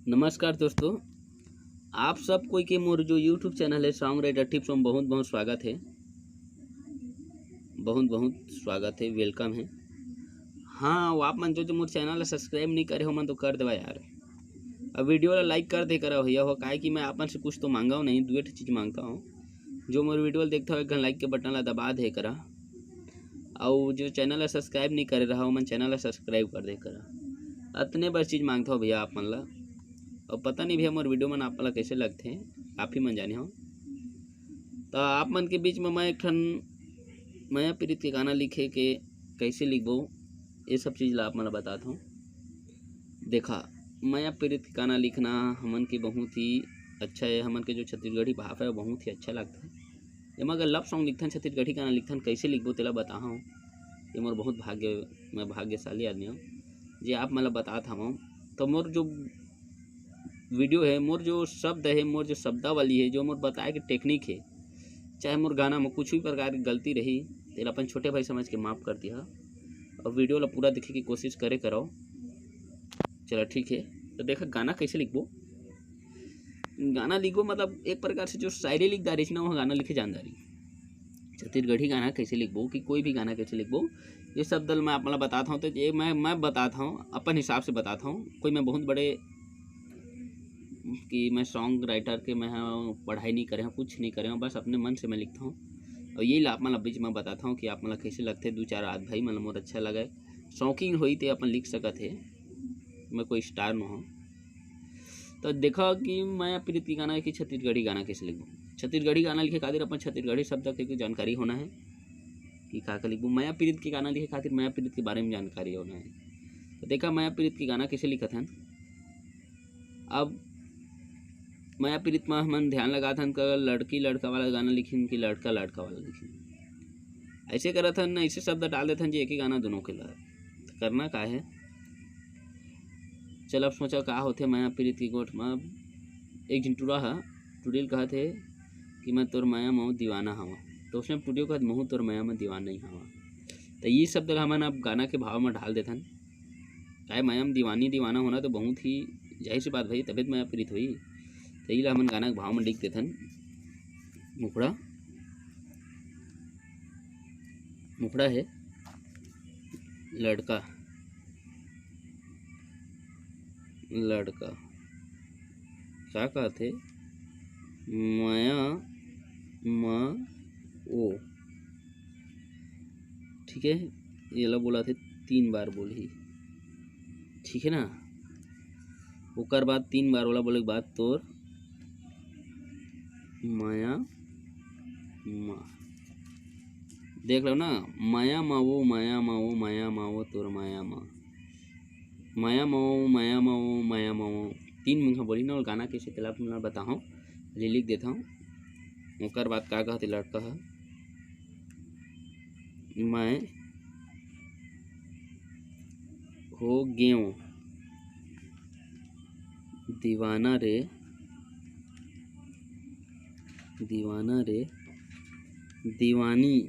नमस्कार दोस्तों, आप सब कोई के मोर जो यूट्यूब चैनल है सॉन्ग राइटर टिप्स में बहुत बहुत स्वागत है। वेलकम है। हाँ, वो आप मन जो मोर चैनल ला सब्सक्राइब नहीं करे हो मन तो कर देवा यार। अब वीडियो ला लाइक कर दे करा भैया हो, काहे कि मैं आपन से कुछ तो मांगा हूँ नहीं, दुए चीज़ मांगता हूँ। जो मोर वीडियो देखता हो एक घन लाइक के बटन ला दबा दे करा, और जो चैनल ला सब्सक्राइब नहीं करे रहा हो मन चैनल ला सब्सक्राइब कर दे करा। अतने बस चीज़ मांगता हूँ भैया आप मन ला। और पता नहीं भैया मोर वीडियो मन आप ला कैसे लगते हैं, आप ही मन जाने हो। तो आप मन के बीच में मैं एक ठन माया प्रीत के गाना लिखे के कैसे लिखबो ये सब चीज़ ला आप मन बताता हूँ। देखा, माया प्रीत के गाना लिखना हमन के बहुत ही अच्छा है। हमन के जो छत्तीसगढ़ी भाषा है बहुत ही अच्छा लगता है। एमा अगर लव सॉन्ग लिखथन, छत्तीसगढ़ी गाना लिखथन, कैसे लिखबो तेला बता हूँ। ये मोर बहुत मैं भाग्यशाली आदमी हूँ जे आप मन ला बतात हूँ। तो मोर जो वीडियो है, मोर जो शब्द है, मोर जो शब्दावली है, जो मोर बताए के टेक्निक है, चाहे मोर गाना में कुछ भी प्रकार की गलती रही तेला अपन छोटे भाई समझ के माफ़ कर दिया। और वीडियो ला पूरा देखे की कोशिश करो। चलो ठीक है। तो देखा गाना कैसे लिखबो। गाना लिखो मतलब एक प्रकार से जो शायरी लिख दारी ना वो गाना लिखे जानदारी। छत्तीसगढ़ी गाना कैसे लिखबो कि कोई भी गाना कैसे लिखबो ये शब्द मैं आप बताता हूँ। तो ये मैं बताता हूँ अपन हिसाब से बताता हूँ। कोई मैं बहुत बड़े कि मैं सॉन्ग राइटर के मैं पढ़ाई नहीं करे हूँ, कुछ नहीं करे हूँ, बस अपने मन से मैं लिखता हूँ। और यही आप मतलब बीच में बताता हूँ कि आप मतलब कैसे लगते दो चार आध भाई मतलब मोर अच्छा लगे शौकीन हुई तो अपन लिख सकत है। मैं कोई स्टार न हूँ। तो देखा कि मैं प्रीति गाना कि छत्तीसगढ़ी गाना कैसे लिखूँ। छत्तीसगढ़ी गाना लिखे खातिर अपन छत्तीसगढ़ी शब्द के जानकारी होना है कि का लिखूँ। माया प्रीत के गाना लिखे खातिर माया प्रीत के बारे में जानकारी होना है। तो देखा माया प्रीत के गाना कैसे लिखत हन। अब माया प्रीत में हमन ध्यान लगाथन का लड़की लड़का वाला गाना लिखिन कि लड़का लड़का वाला लिखिन। ऐसे करत हन, ऐसे शब्द डाल देथन जी एक ही गाना दोनों के ला। तो करना का है, चल अब सोचा का होथे। माया प्रीत की गोठ में एक जिन टूरा है, टूडिल कहत है कि मैं तोर माया महू दीवाना हवा। तो उसने टूडियो कहत महू तोर माया में दीवाना नहीं हवा। तो ये शब्द हमन अब गाना के भाव में डाल देथन। चाहे माया में दीवाना होना तो बहुत ही जाहिर सी बात भाई, तबियत माया प्रीत हुई। तो ये हमन गाना के भाव में लिख देथन। मुखड़ा है लड़का क्या कहते माया माँ ओ। ठीक है, ये ला बोला थे 3 बार बोली, ठीक है ना। ओकर बाद 3 बार वाला बोले के बाद तोर माया माँ। देख लो ना, माया माओ माया माओ माया माओ तोर माया माँ, माया माओ माया माओ माया माओ 3 मुंह बोली ना। और गाना कैसे तेला मैं बताऊँ, लिख देता हूँ। ओकर बाद का कहते लड़का है मैं हो गेहूँ दीवाना रे दीवानी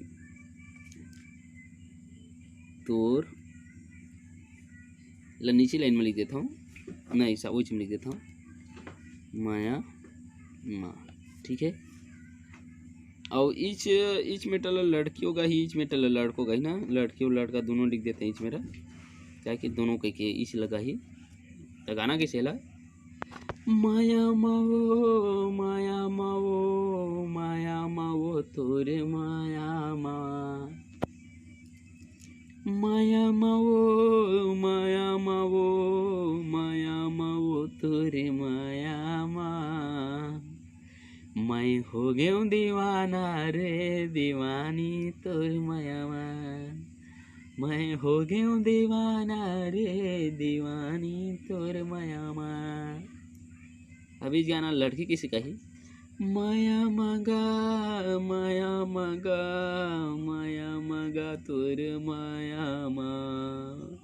तोर नीचे लाइन में लिख देता हूँ, नहीं सब में लिख देता हूँ माया माँ। ठीक है। और ईच मेटल लड़कियों का ही, ईच मेटल लड़कों का ही ना, लड़की और लड़का दोनों लिख देते हैं ईच मेरा, क्या कि दोनों के ईच लगा ही। तो गाना कैसे है माया माओ माया माओ माया माओ तोरे माया माँ, माया माओ माया माओ माया माओ तोरे माया माँ। मैं हो गया दीवाना रे दीवानी तोर माया माँ, मैं हो गया दीवाना रे दीवानी तोर माया माँ। अभी गाना लड़की किसी का ही माया मगा माया मगा माया मगा तोर माया माँ,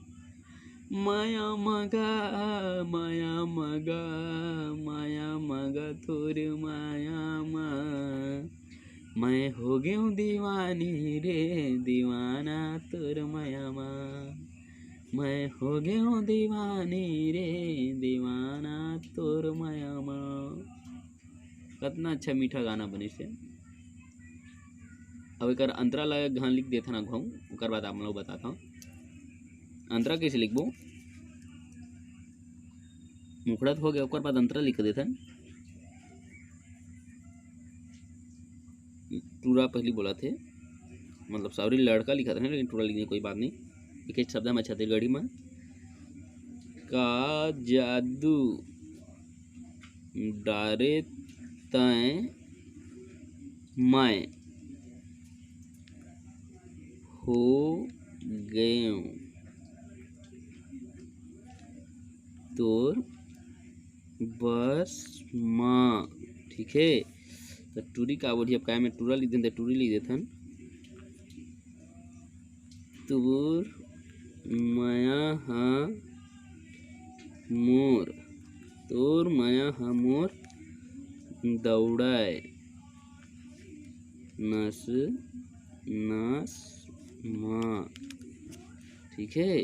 माया मगा माया मगा माया मगा तोर माया माँ। मैं हो गया दीवानी रे दीवाना तोर माया माँ, मैं हो गयो दीवानी रे दीवाना तोर माया माँ। कितना अच्छा मीठा गाना बनी से। अब एक अंतरा ला घान लिख देता ना घाऊ, ओकर बाद आप लोग बताता हूँ अंतरा कैसे लिखबो। मुखड़त हो गया ओकर बाद अंतरा लिख देता। टूरा पहली बोला थे, मतलब सॉरी लड़का लिखा था, लेकिन टूरा लिखने कोई बात नहीं। एक शब्द में छत्तीसगढ़ी में का जादू डारे तय मैं हो गयो तोर बस माँ। ठीक है, तो टूरी का बोली अब क्या में टूरा लिख देते, टूरी लिख देथन तोर माया हा मोर, तोर माया हा मोर दौड़ाए नस नस माँ। ठीक है,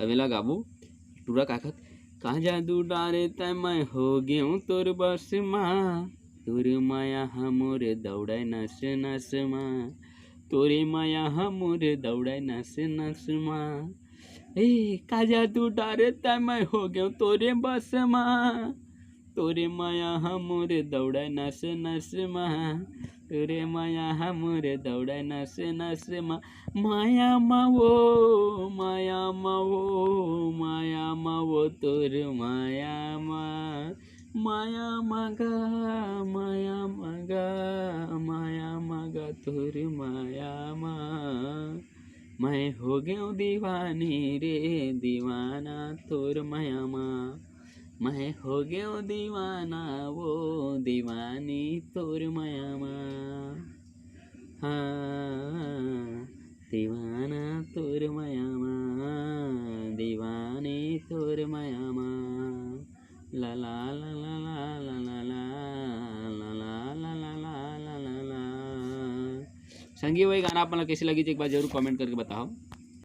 अगला गाबू टूरा काकत कहाँ जादू डारे तय मैं हो गयो तोर बस माँ, तोर माया हमोर दौड़ाए नस नस माँ, तोरे माया हमोर दौड़ाए नस नस माँ। ए का जादू डारे तय मैं हो गयो तोरे बस माँ, तोरे माया हमोर दौड़ाए नस नस माँ, तोरे माया हमोर दौड़ाए नस नस माँ। माया मावो माया मावो माया मावो तोर माया माँ, माया मगा माया मगा माया मगा तोर माया माँ। मैं हो गयो दीवानी रे दीवाना तोर माया माँ, मैं हो गयो दीवाना वो दीवानी तोर माया माँ। हाँ दीवाना तोर माया माँ, दीवानी तोर माया माँ। ला ला ला ला ला ला ला ला ला ला ला ला ला ला ला। संगी वही गाना आप कैसी लगी एक बार जरूर कमेंट करके बताओ।